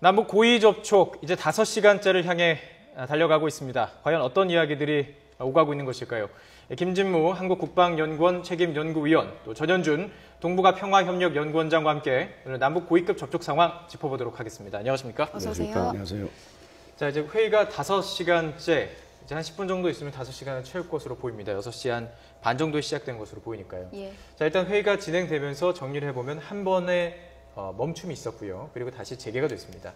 남북 고위 접촉 이제 5시간째를 향해 달려가고 있습니다. 과연 어떤 이야기들이 오가고 있는 것일까요? 김진무 한국국방연구원 책임연구위원, 또 전현준 동북아평화협력연구원장과 함께 오늘 남북 고위급 접촉 상황 짚어보도록 하겠습니다. 안녕하십니까? 어서 오세요. 안녕하세요. 자, 이제 회의가 5시간째, 이제 한 10분 정도 있으면 5시간을 채울 것으로 보입니다. 6시 한 반 정도에 시작된 것으로 보이니까요. 예. 자, 일단 회의가 진행되면서 정리를 해보면 한 번의 멈춤이 있었고요. 그리고 다시 재개가 됐습니다.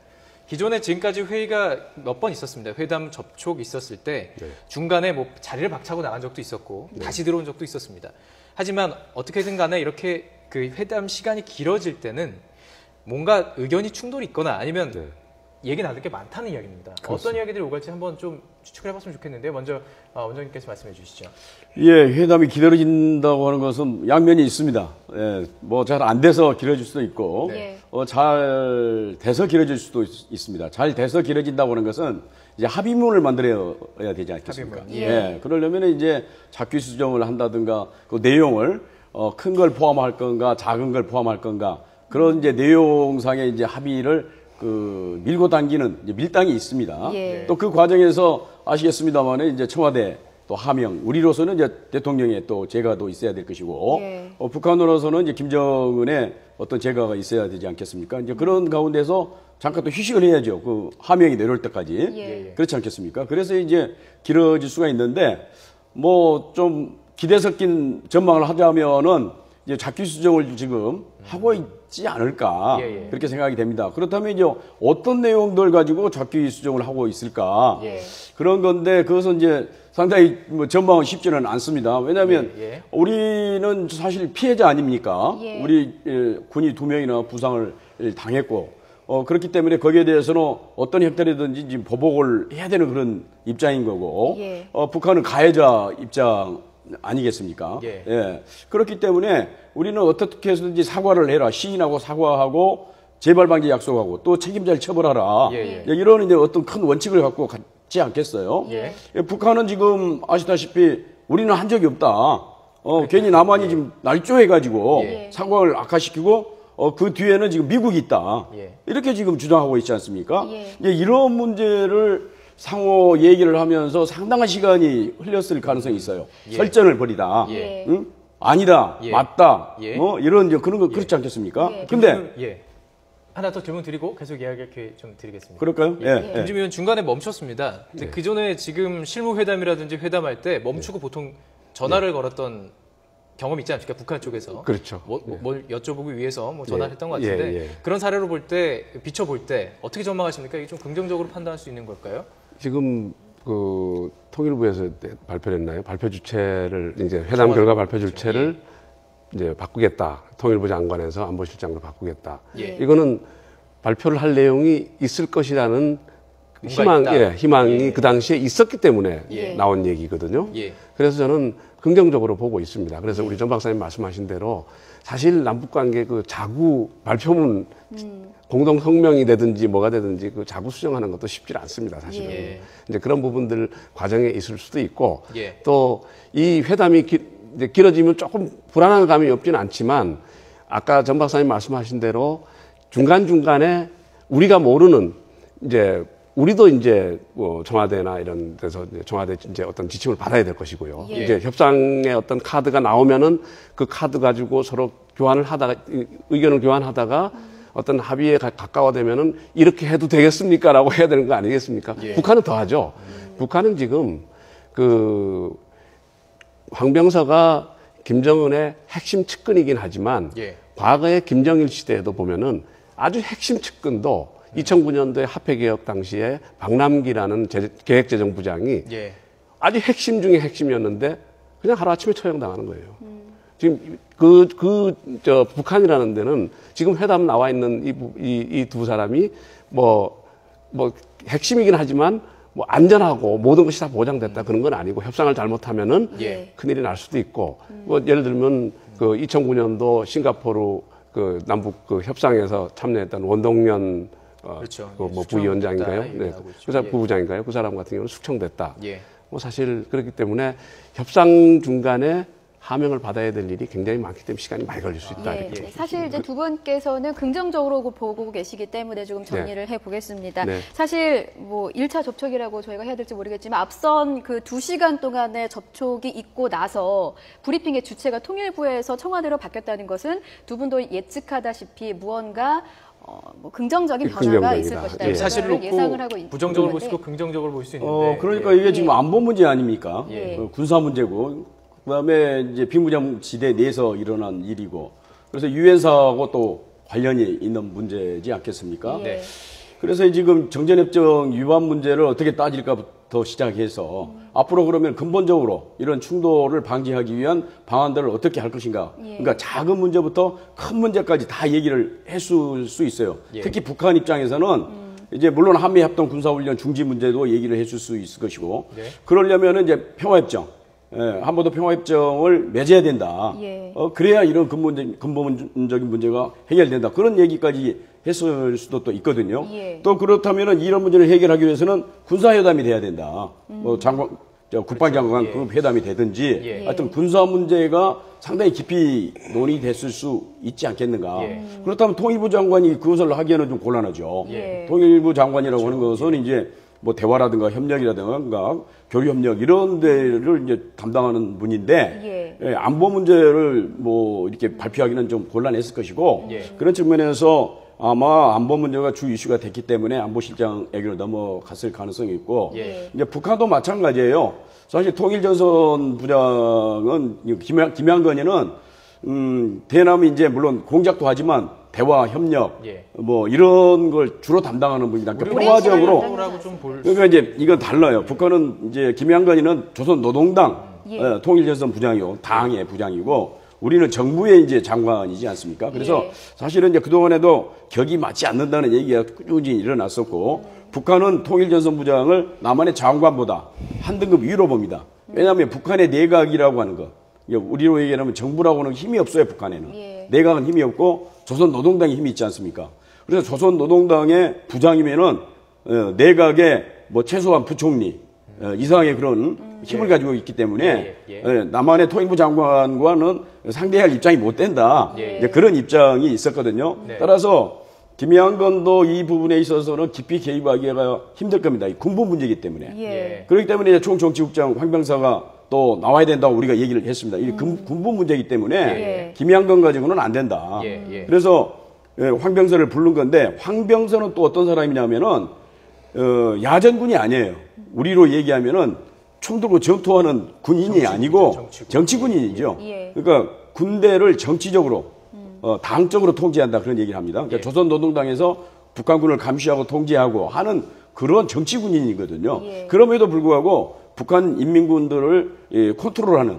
기존에 지금까지 회의가 몇 번 있었습니다. 회담 접촉 있었을 때 중간에 뭐 자리를 박차고 나간 적도 있었고 다시 들어온 적도 있었습니다. 하지만 어떻게든 간에 이렇게 그 회담 시간이 길어질 때는 뭔가 의견이 충돌이 있거나 아니면 얘기 나눌 게 많다는 이야기입니다. 그렇습니다. 어떤 이야기들이 오갈지 한번 좀 추측을 해봤으면 좋겠는데요. 먼저 원장님께서 말씀해 주시죠. 예, 회담이 길어진다고 하는 것은 양면이 있습니다. 예, 뭐 잘 안 돼서 길어질 수도 있고, 네. 잘 돼서 길어질 수도 있습니다. 잘 돼서 길어진다고 하는 것은 이제 합의문을 만들어야 되지 않겠습니까? 합의문. 예, 그러려면 이제 자기 수정을 한다든가 그 내용을 큰 걸 포함할 건가, 작은 걸 포함할 건가 그런 이제 내용상의 이제 합의를 밀고 당기는 이제 밀당이 있습니다. 예. 또 그 과정에서 아시겠습니다만 이제 청와대 또 하명, 우리로서는 이제 대통령의 또 제가도 있어야 될 것이고, 예. 북한으로서는 이제 김정은의 어떤 제가가 있어야 되지 않겠습니까? 이제 그런 가운데서 잠깐 또 휴식을 해야죠. 그 하명이 내려올 때까지. 예. 그렇지 않겠습니까? 그래서 이제 길어질 수가 있는데, 뭐 좀 기대 섞인 전망을 하자면은 이제 자기 수정을 지금 하고 있지 않을까 그렇게 생각이 됩니다. 그렇다면 이제 어떤 내용들 가지고 자기 수정을 하고 있을까 그런 건데 그것은 이제 상당히 뭐 전망은 쉽지는 않습니다. 왜냐하면 우리는 사실 피해자 아닙니까? 우리 군이 2명이나 부상을 당했고 그렇기 때문에 거기에 대해서는 어떤 형태로든지 지금 보복을 해야 되는 그런 입장인 거고 북한은 가해자 입장 아니겠습니까? 예. 그렇기 때문에 우리는 어떻게 해서든지 사과를 해라. 시인하고 사과하고 재발방지 약속하고 또 책임자를 처벌하라. 이런 이제 어떤 큰 원칙을 갖고 갔지 않겠어요? 북한은 지금 아시다시피 우리는 한 적이 없다. 괜히 남한이 지금 날조해가지고 상황을 악화시키고 그 뒤에는 지금 미국이 있다. 이렇게 지금 주장하고 있지 않습니까? 이런 문제를 상호 얘기를 하면서 상당한 시간이 흘렸을 가능성이 있어요. 설전을 벌이다. 응? 아니다. 맞다. 이런 이제 그런 거 그렇지 않겠습니까? 근데 하나 더 질문 드리고 계속 이야기 이렇게 좀 드리겠습니다. 그럴까요? 김진무 의원 중간에 멈췄습니다. 근데 그 전에 지금 실무 회담이라든지 회담할 때 멈추고 보통 전화를 걸었던 경험이 있지 않습니까? 북한 쪽에서. 그렇죠. 뭘 여쭤보기 위해서 뭐 전화를 했던 것 같은데 그런 사례로 볼 때, 비춰볼 때 어떻게 전망하십니까? 이게 좀 긍정적으로 판단할 수 있는 걸까요? 지금 그 통일부에서 발표를 했나요? 발표 주체를 이제 회담 결과 발표 주체를 이제 바꾸겠다. 통일부 장관에서 안보실장으로 바꾸겠다. 이거는 발표를 할 내용이 있을 것이라는 희망이 그 당시에 있었기 때문에 나온 얘기거든요. 그래서 저는 긍정적으로 보고 있습니다. 그래서 우리 전 박사님 말씀하신 대로 사실 남북관계 그 자구 발표문 공동 성명이 되든지 뭐가 되든지 그 자구 수정하는 것도 쉽지 않습니다. 사실은 이제 그런 부분들 과정에 있을 수도 있고 또 이 회담이 이제 길어지면 조금 불안한 감이 없지는 않지만 아까 전 박사님 말씀하신 대로 중간중간에 우리가 모르는 이제 우리도 이제 뭐 청와대나 이런 데서 청와대 이제 어떤 지침을 받아야 될 것이고요. 이제 협상의 어떤 카드가 나오면은 그 카드 가지고 서로 교환을 하다가 의견을 교환하다가 어떤 합의에 가까워되면은 이렇게 해도 되겠습니까라고 해야 되는 거 아니겠습니까? 북한은 더 하죠. 북한은 지금 그 황병서가 김정은의 핵심 측근이긴 하지만 과거의 김정일 시대에도 보면은 아주 핵심 측근도 2009년도에 합해개혁 당시에 박남기라는 계획재정부장이 아주 핵심 중에 핵심이었는데 그냥 하루아침에 처형당하는 거예요. 지금 북한이라는 데는 지금 회담 나와 있는 이 두 사람이 뭐 핵심이긴 하지만 뭐 안전하고 모든 것이 다 보장됐다 그런 건 아니고 협상을 잘못하면은 큰일이 날 수도 있고 뭐 예를 들면 그 2009년도 싱가포르 그 남북 그 협상에서 참여했던 원동면 뭐 부위원장인가요? 네. 그 사람 부부장인가요? 그 사람 같은 경우는 숙청됐다. 뭐 사실 그렇기 때문에 협상 중간에 하명을 받아야 될 일이 굉장히 많기 때문에 시간이 많이 걸릴 수 있다. 예, 사실 이제 두 분께서는 긍정적으로 보고 계시기 때문에 조금 정리를 네. 해보겠습니다. 네. 사실 뭐 1차 접촉이라고 저희가 해야 될지 모르겠지만 앞선 그 2시간 동안의 접촉이 있고 나서 브리핑의 주체가 통일부에서 청와대로 바뀌었다는 것은 두 분도 예측하다시피 무언가 뭐 긍정적인 변화가 긍정적이다. 있을 것이다. 예. 사실을 놓고 예상을 하고 있는 부정적으로 볼 건데. 수 있고 긍정적으로 볼 수 있는데. 그러니까 이게 지금 안보 문제 아닙니까? 예. 군사 문제고, 그다음에 이제 비무장 지대 내에서 일어난 일이고, 그래서 유엔사하고 또 관련이 있는 문제지 않겠습니까? 예. 그래서 지금 정전협정 위반 문제를 어떻게 따질까부터 시작해서 앞으로 그러면 근본적으로 이런 충돌을 방지하기 위한 방안들을 어떻게 할 것인가. 예. 그러니까 작은 문제부터 큰 문제까지 다 얘기를 했을 수 있어요. 예. 특히 북한 입장에서는 이제 물론 한미합동 군사훈련 중지 문제도 얘기를 해줄 수 있을 것이고, 네. 그러려면은 이제 평화협정, 한반도 평화협정을 맺어야 된다. 예. 그래야 이런 근본적인 문제가 해결된다. 그런 얘기까지 했을 수도 또 있거든요. 예. 또 그렇다면은 이런 문제를 해결하기 위해서는 군사회담이 돼야 된다. 뭐 국방장관 그렇죠. 그 회담이 되든지 예. 하여튼 군사 문제가 상당히 깊이 논의됐을 수 있지 않겠는가. 예. 그렇다면 통일부 장관이 그것을 하기에는 좀 곤란하죠. 예. 통일부 장관이라고 하는 것은 이제 뭐 대화라든가 협력이라든가 교류 협력 이런 데를 이제 담당하는 분인데 예. 안보 문제를 뭐 이렇게 발표하기는 좀 곤란했을 것이고 예. 그런 측면에서 아마 안보 문제가 주 이슈가 됐기 때문에 안보실장에게로 넘어갔을 가능성이 있고 예. 이제 북한도 마찬가지예요. 사실 통일전선 부장은 김양건이는 대남이 이제 물론 공작도 하지만 대화 협력 예. 뭐 이런 걸 주로 담당하는 분이다. 그러니까 우리 평화적으로 시간을 좀볼 그러니까 이제 이건 달라요. 북한은 이제 김양건이는 조선노동당 예. 통일전선 부장이요, 당의 부장이고 우리는 정부의 이제 장관이지 않습니까? 그래서 예. 사실은 이제 그동안에도 격이 맞지 않는다는 얘기가 꾸준히 일어났었고 북한은 통일전선 부장을 남한의 장관보다 한 등급 위로 봅니다. 왜냐하면 북한의 내각이라고 하는 거, 우리로 얘기하면 정부라고는 힘이 없어요. 북한에는 예. 내각은 힘이 없고 조선노동당이 힘이 있지 않습니까? 그래서 조선노동당의 부장이면은 내각의 뭐 최소한 부총리 이상의 그런 힘을 가지고 있기 때문에 남한의 통일부 장관과는 상대할 입장이 못 된다. 예. 이제 그런 입장이 있었거든요. 네. 따라서 김양건도 이 부분에 있어서는 깊이 개입하기가 힘들 겁니다. 이 군부 문제이기 때문에. 예. 그렇기 때문에 이제 총정치국장 황병사가 또 나와야 된다고 우리가 얘기를 했습니다. 이 군부 문제이기 때문에 예. 김양건 가지고는 안 된다. 예, 예. 그래서 황병서를 부른 건데 황병서는 또 어떤 사람이냐면은 야전군이 아니에요. 우리로 얘기하면은 총 들고 전투하는 군인이 아니고 정치군인이죠. 예. 그러니까 군대를 정치적으로 당적으로 통제한다 그런 얘기를 합니다. 그러니까 예. 조선노동당에서 북한군을 감시하고 통제하고 하는 그런 정치군인이거든요. 예. 그럼에도 불구하고 북한 인민군들을 컨트롤하는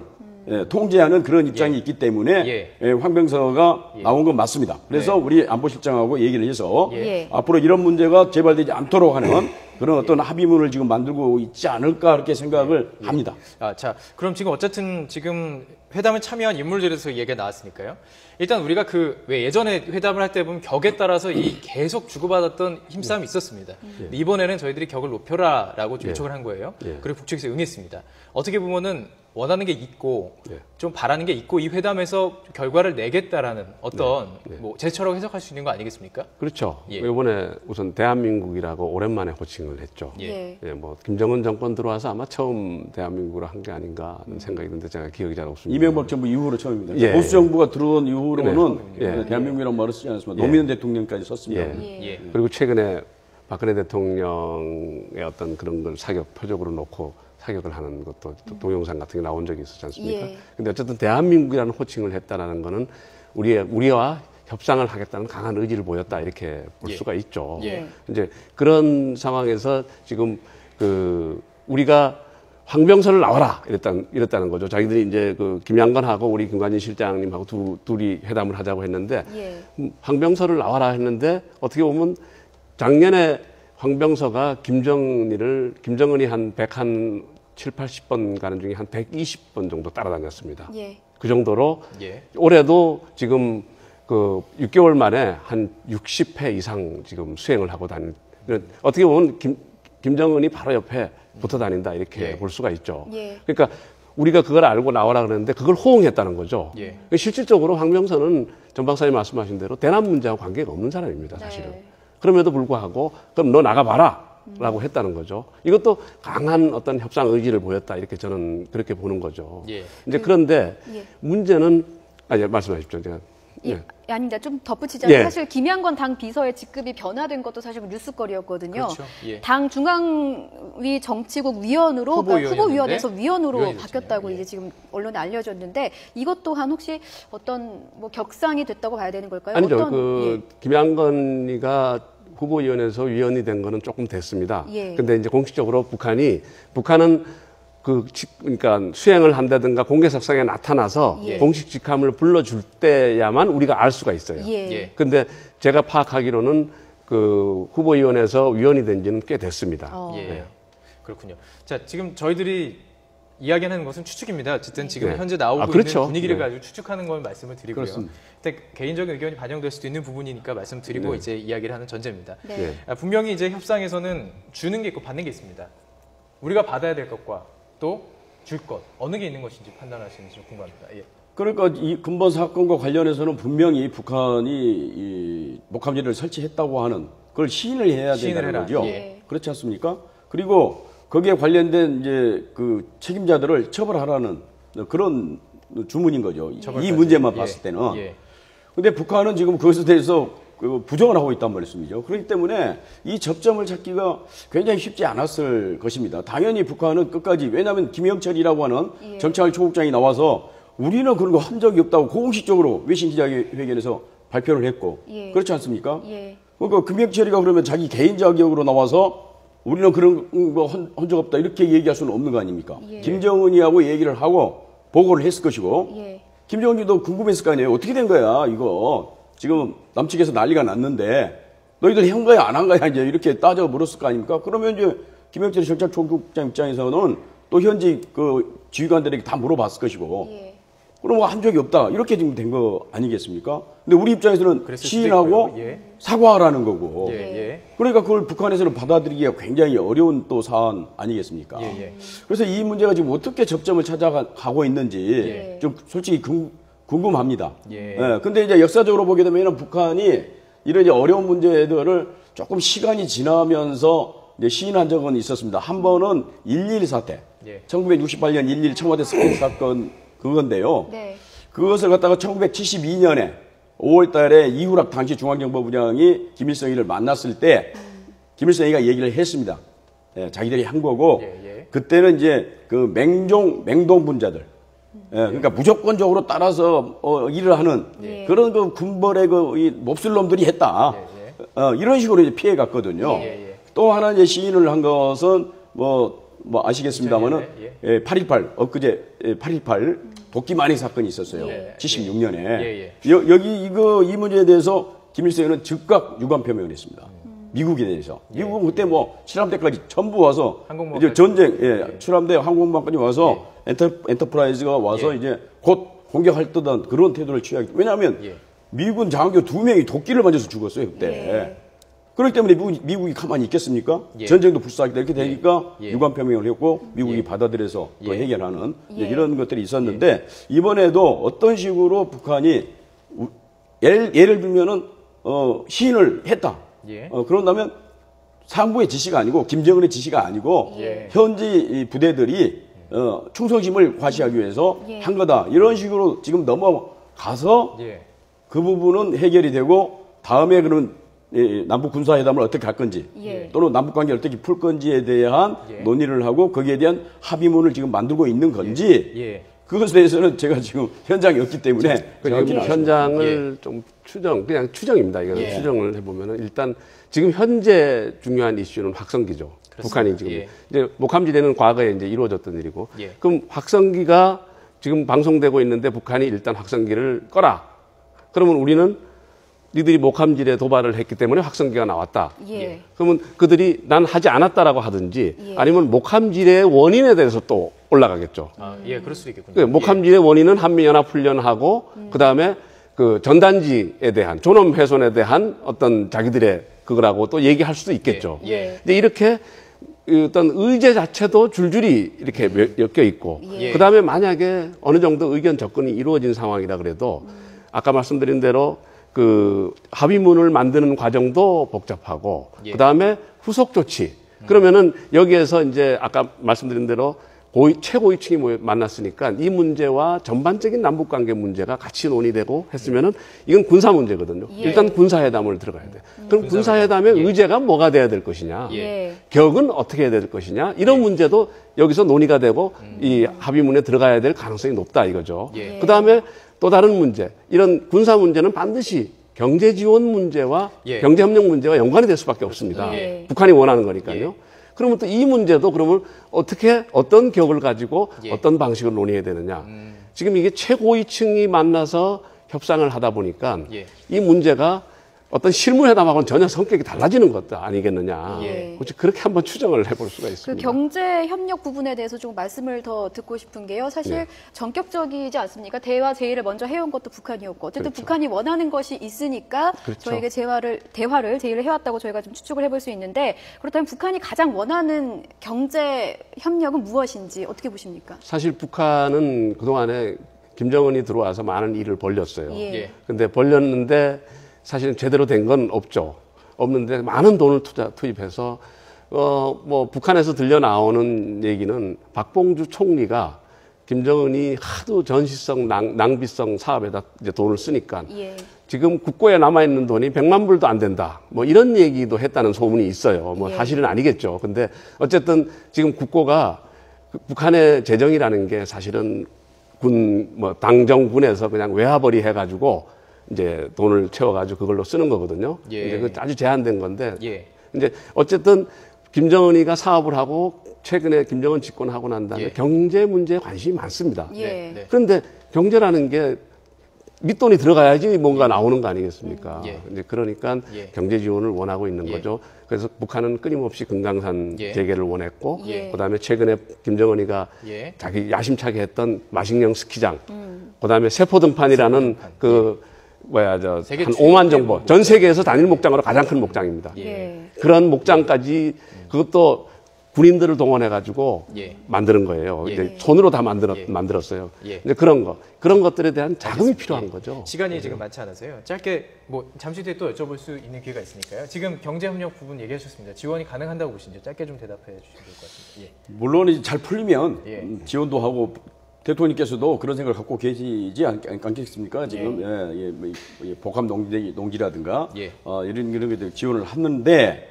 통제하는 그런 입장이 있기 때문에 황병서가 나온 건 맞습니다. 그래서 우리 안보실장하고 얘기를 해서 앞으로 이런 문제가 재발되지 않도록 하는 그런 어떤 합의문을 지금 만들고 있지 않을까 그렇게 생각을 합니다. 자, 그럼 지금 어쨌든 지금 회담에 참여한 인물들에서 얘기가 나왔으니까요. 일단 우리가 왜 예전에 회담을 할 때 보면 격에 따라서 이 계속 주고받았던 힘싸움이 있었습니다. 근데 이번에는 저희들이 격을 높여라라고 요청을 한 거예요. 그리고 북측에서 응했습니다. 어떻게 보면은 원하는 게 있고 좀 바라는 게 있고 이 회담에서 결과를 내겠다라는 어떤 뭐 제스처라고 해석할 수 있는 거 아니겠습니까? 그렇죠. 예. 이번에 우선 대한민국이라고 오랜만에 호칭을 했죠. 예. 뭐 김정은 정권 들어와서 아마 처음 대한민국으로 한 게 아닌가 하는 생각이 드는데 제가 기억이 잘 없습니다. 이명박 정부 이후로 처음입니다. 예. 보수 정부가 들어온 이후로는 예. 대한민국이라는 말을 쓰지 않았습니다. 노무현 대통령까지 썼습니다. 예. 그리고 최근에 박근혜 대통령의 어떤 그런 걸 표적으로 놓고 사격을 하는 것도 또 동영상 같은 게 나온 적이 있었지 않습니까? 근데 어쨌든 대한민국이라는 호칭을 했다라는 거는 우리와 협상을 하겠다는 강한 의지를 보였다 이렇게 볼 수가 있죠. 이제 그런 상황에서 지금 우리가 황병서를 나와라 이랬다는 거죠. 자기들이 이제 김양건하고 우리 김관진 실장님하고 둘이 회담을 하자고 했는데 황병서를 나와라 했는데 어떻게 보면 작년에 황병서가 김정은이 한 7, 80번 가는 중에 한 120번 정도 따라다녔습니다. 그 정도로 올해도 지금 6개월 만에 한 60회 이상 지금 수행을 하고 어떻게 보면 김정은이 바로 옆에 붙어 다닌다 이렇게 볼 수가 있죠. 그러니까 우리가 그걸 알고 나오라 그랬는데 그걸 호응했다는 거죠. 예. 실질적으로 황명선은 전 박사님 말씀하신 대로 대남 문제하고 관계가 없는 사람입니다, 사실은. 네. 그럼에도 불구하고 그럼 너 나가봐라. 라고 했다는 거죠. 이것도 강한 어떤 협상 의지를 보였다. 이렇게 저는 그렇게 보는 거죠. 예. 이제 그런데 예. 문제는, 예, 말씀하십시오. 제가. 예. 아닙니다. 좀 덧붙이자면 예. 사실 김양건 당 비서의 직급이 변화된 것도 사실 뉴스거리였거든요. 그렇죠. 예. 당 중앙위 정치국 위원으로 후보위원회에서 위원으로 위원이 바뀌었다고 됐잖아요. 이제 지금 언론에 알려졌는데 이것 또한 혹시 어떤 뭐 격상이 됐다고 봐야 되는 걸까요? 아니죠. 어떤, 김양건이가 후보위원회에서 위원이 된 거는 조금 됐습니다. 예. 근데 이제 공식적으로 북한은 그러니까 수행을 한다든가 공개석상에 나타나서 예. 공식 직함을 불러줄 때야만 우리가 알 수가 있어요. 예. 예. 근데 제가 파악하기로는 그 후보위원회에서 위원이 된 지는 꽤 됐습니다. 예. 네. 그렇군요. 자, 지금 저희들이 이야기하는 것은 추측입니다. 어쨌든 지금 네. 현재 나오고 그렇죠. 있는 분위기를 네. 가지고 추측하는 걸 말씀을 드리고요. 그렇습니다. 근데 개인적인 의견이 반영될 수도 있는 부분이니까 말씀드리고 네. 이제 이야기를 하는 전제입니다. 네. 네. 분명히 이제 협상에서는 주는 게 있고 받는 게 있습니다. 우리가 받아야 될 것과 또 줄 것 어느 게 있는 것인지 판단하시는지 좀 궁금합니다. 예. 그러니까 이 근본 사건과 관련해서는 분명히 북한이 이 목함지를 설치했다고 하는 그걸 시인을 해야 시인을 된다는 해라. 거죠. 예. 그렇지 않습니까? 그리고 거기에 관련된 이제 그 책임자들을 처벌하라는 그런 주문인 거죠. 이 처벌까지. 문제만 예. 봤을 때는. 예. 근데 북한은 지금 그것에 대해서 부정을 하고 있단 말씀이죠. 그렇기 때문에 이 접점을 찾기가 굉장히 쉽지 않았을 것입니다. 당연히 북한은 끝까지, 왜냐하면 김영철이라고 하는 예. 정찰 초국장이 나와서 우리는 그런 거 한 적이 없다고 공식적으로 외신 기자회견에서 발표를 했고, 예. 그렇지 않습니까? 예. 그러니까 김영철이가 그러면 자기 개인 자격으로 나와서 우리는 그런 거 한 적 없다 이렇게 얘기할 수는 없는 거 아닙니까? 예. 김정은이하고 얘기를 하고 보고를 했을 것이고, 예. 김정은도 궁금했을 거 아니에요. 어떻게 된 거야, 이거. 지금 남측에서 난리가 났는데 너희들 한 거야, 안 한 거야, 이제 이렇게 따져 물었을 거 아닙니까? 그러면 이제 김영철 정찰총국장 입장에서는 또 현지 그 지휘관들에게 다 물어봤을 것이고, 예. 그럼 뭐 한 적이 없다. 이렇게 지금 된 거 아니겠습니까? 근데 우리 입장에서는 그랬을 수도 시인하고 있고요. 예. 사과하라는 거고. 예. 예. 그러니까 그걸 북한에서는 받아들이기가 굉장히 어려운 또 사안 아니겠습니까? 예. 예. 그래서 이 문제가 지금 어떻게 접점을 찾아가고 있는지 예. 좀 솔직히 궁금합니다. 예. 근데 이제 역사적으로 보게 되면 북한이 이런 이제 어려운 문제들을 조금 시간이 지나면서 이제 시인한 적은 있었습니다. 한 번은 1.1 사태. 예. 1968년 1.1 청와대 스캔 사건 그건데요. 네. 그것을 갖다가 1972년에 5월 달에 이후락 당시 중앙정보부장이 김일성이를 만났을 때 김일성이가 얘기를 했습니다. 예, 자기들이 한 거고 예. 그때는 이제 그 맹동분자들 그러니까 무조건적으로 따라서 일을 하는 예. 그런 그 군벌의 이 몹쓸 놈들이 했다. 이런 식으로 이제 피해 갔거든요. 예. 또 하나 이제 시인을 한 것은 뭐 아시겠습니다만은 8.18 엊그제 8.18 도끼마니 사건이 있었어요. 예. 76년에 예. 여기 이 문제에 대해서 김일성은 즉각 유감 표명을 했습니다. 미국에 대해서 미국은 그때 뭐 칠함대까지 전부 와서 이제 전쟁 칠함대 항공모함까지 와서 엔터프라이즈가 와서 이제 곧 공격할 듯한 그런 태도를 취하기. 왜냐하면 미군 장교 2명이 도끼를 맞아서 죽었어요 그때. 그렇기 때문에 미국이 가만히 있겠습니까? 전쟁도 불사하겠다 이렇게 되니까 유감 표명을 했고 미국이 받아들여서 또 해결하는 이런 것들이 있었는데 이번에도 어떤 식으로 북한이 예를 들면은 시인을 했다. 그런다면 상부의 지시가 아니고 김정은의 지시가 아니고 현지 부대들이 충성심을 과시하기 위해서 한 거다. 이런 식으로 지금 넘어가서 그 부분은 해결이 되고 다음에 그러면 남북 군사회담을 어떻게 할 건지 또는 남북 관계를 어떻게 풀 건지에 대한 논의를 하고 거기에 대한 합의문을 지금 만들고 있는 건지 그것에 대해서는 제가 지금 현장에 없기 때문에 현장을 좀 그냥 추정입니다. 이거는 추정을 해보면은 일단 지금 현재 중요한 이슈는 확성기죠. 그렇습니다. 북한이 지금 이제 목함지대는 과거에 이제 이루어졌던 일이고 그럼 확성기가 지금 방송되고 있는데 북한이 일단 확성기를 꺼라. 그러면 우리는 니들이 목함질에 도발을 했기 때문에 확성기가 나왔다. 그러면 그들이 난 하지 않았다라고 하든지 아니면 목함질의 원인에 대해서 또 올라가겠죠. 그럴 수도 있겠군요. 목함질의 원인은 한미연합훈련하고 그다음에 그 전단지에 대한 존엄 훼손에 대한 어떤 자기들의 그거라고 또 얘기할 수도 있겠죠. 예. 근데 이렇게 어떤 의제 자체도 줄줄이 이렇게 엮여 있고, 예. 그 다음에 만약에 어느 정도 의견 접근이 이루어진 상황이라 그래도 아까 말씀드린 대로 그 합의문을 만드는 과정도 복잡하고, 예. 그 다음에 후속 조치. 그러면은 여기에서 이제 아까 말씀드린 대로 최고위층이 만났으니까 이 문제와 전반적인 남북관계 문제가 같이 논의되고 했으면은 이건 군사 문제거든요. 예. 일단 군사회담을 들어가야 돼. 그럼 군사회담의 예. 의제가 뭐가 돼야 될 것이냐? 예. 격은 어떻게 해야 될 것이냐? 이런 문제도 여기서 논의가 되고 이 합의문에 들어가야 될 가능성이 높다 이거죠. 예. 그 다음에 또 다른 문제, 이런 군사 문제는 반드시 경제 지원 문제와 예. 경제 협력 문제와 연관이 될 수밖에 없습니다. 예. 북한이 원하는 거니까요. 예. 그러면 또 이 문제도 그러면 어떻게 어떤 격을 가지고 예. 어떤 방식으로 논의해야 되느냐. 지금 이게 최고위층이 만나서 협상을 하다 보니까 예. 이 문제가 어떤 실무회담하고는 전혀 성격이 달라지는 것도 아니겠느냐. 예. 혹시 그렇게 한번 추정을 해볼 수가 그 있습니다. 경제 협력 부분에 대해서 좀 말씀을 더 듣고 싶은 게요. 사실 네. 전격적이지 않습니까? 대화 제의를 먼저 해온 것도 북한이었고, 어쨌든 그렇죠. 북한이 원하는 것이 있으니까 그렇죠. 저에게 대화를 제의를 해왔다고 저희가 좀 추측을 해볼 수 있는데, 그렇다면 북한이 가장 원하는 경제 협력은 무엇인지 어떻게 보십니까? 사실 북한은 그동안에 김정은이 들어와서 많은 일을 벌렸어요. 예. 예. 근데 벌렸는데 사실은 제대로 된 건 없죠. 없는데 많은 돈을 투입해서 뭐 북한에서 들려 나오는 얘기는 박봉주 총리가 김정은이 하도 전시성 낭비성 사업에다 이제 돈을 쓰니까 예. 지금 국고에 남아 있는 돈이 100만 불도 안 된다. 뭐 이런 얘기도 했다는 소문이 있어요. 뭐 예. 사실은 아니겠죠. 근데 어쨌든 지금 국고가 북한의 재정이라는 게 사실은 당정군에서 그냥 외화벌이 해가지고 이제 돈을 채워가지고 그걸로 쓰는 거거든요. 예. 이제 그 아주 제한된 건데. 예. 이제 어쨌든 김정은이가 사업을 하고 최근에 김정은 집권하고 난 다음에 예. 경제 문제에 관심이 많습니다. 예. 네. 그런데 경제라는 게 밑돈이 들어가야지 뭔가 나오는 거 아니겠습니까? 예. 이제 그러니까 예. 경제 지원을 원하고 있는 예. 거죠. 그래서 북한은 끊임없이 금강산 예. 재개를 원했고, 예. 그다음에 최근에 김정은이가 예. 자기 야심차게 했던 마식령 스키장, 그다음에 세포등판이라는 세계 한 최대 5만 정보, 목장. 전 세계에서 단일 목장으로 가장 큰 목장입니다. 예. 그런 목장까지 그것도 군인들을 동원해가지고 예. 만드는 거예요. 예. 이제 손으로 다 예. 만들었어요. 예. 이제 그런 것들에 대한 자금이 필요한 예. 거죠. 시간이 지금 많지 않아서요. 짧게 뭐 잠시 뒤에 또 여쭤볼 수 있는 기회가 있으니까요. 지금 경제협력 부분 얘기하셨습니다. 지원이 가능한다고 보시는지 짧게 좀 대답해 주시면 될 것 같습니다. 예. 물론 이제 잘 풀리면 예. 지원도 하고 대통령께서도 그런 생각을 갖고 계시지 않겠습니까? 지금 예, 복합 농지라든가 예. 이런 것들 지원을 하는데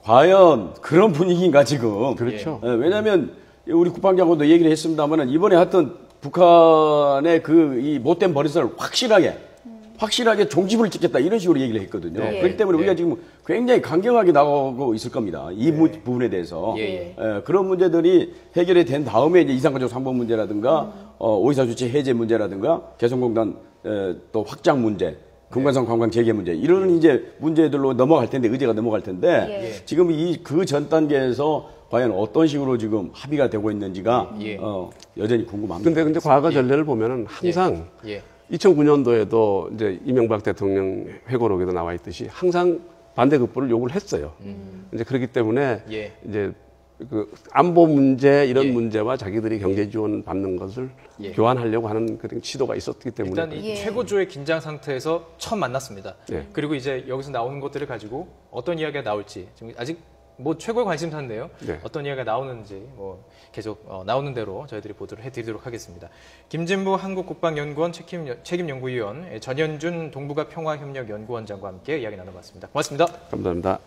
과연 그런 분위기인가 지금? 그렇죠. 예, 왜냐하면 우리 국방장관도 얘기를 했습니다만은 이번에 하여튼 북한의 그 이 못된 버릇을 확실하게 종집을 찍겠다 이런 식으로 얘기를 했거든요. 네. 그렇기 때문에 네. 우리가 지금 굉장히 강경하게 나가고 있을 겁니다. 이 부분에 대해서. 예. 그런 문제들이 해결이 된 다음에 이제 이산가족 3번 문제라든가 5.24 조치 해제 문제라든가 개성공단 또 확장 문제, 금관산 관광 재개 문제 이런 이제 문제들로 넘어갈 텐데 의제가 넘어갈 텐데 예. 지금 그 전 단계에서 과연 어떤 식으로 지금 합의가 되고 있는지가 예. 여전히 궁금합니다. 근데 과거 전례를 보면은 항상 예. 2009년도에도 이제 이명박 대통령 회고록에도 나와 있듯이 항상 반대급부를 요구를 했어요. 이제 그렇기 때문에 예. 이제 그 안보 문제 이런 예. 문제와 자기들이 경제 지원 받는 것을 예. 교환하려고 하는 그런 시도가 있었기 때문에 일단 이 예. 최고조의 긴장 상태에서 처음 만났습니다. 예. 그리고 이제 여기서 나오는 것들을 가지고 어떤 이야기가 나올지 지금 아직 뭐 최고의 관심사인데요. 네. 어떤 이야기가 나오는지 뭐 계속 나오는 대로 저희들이 보도를 해드리도록 하겠습니다. 김진부 한국국방연구원 책임연구위원, 전현준 동북아 평화협력연구원장과 함께 이야기 나눠봤습니다. 고맙습니다. 감사합니다.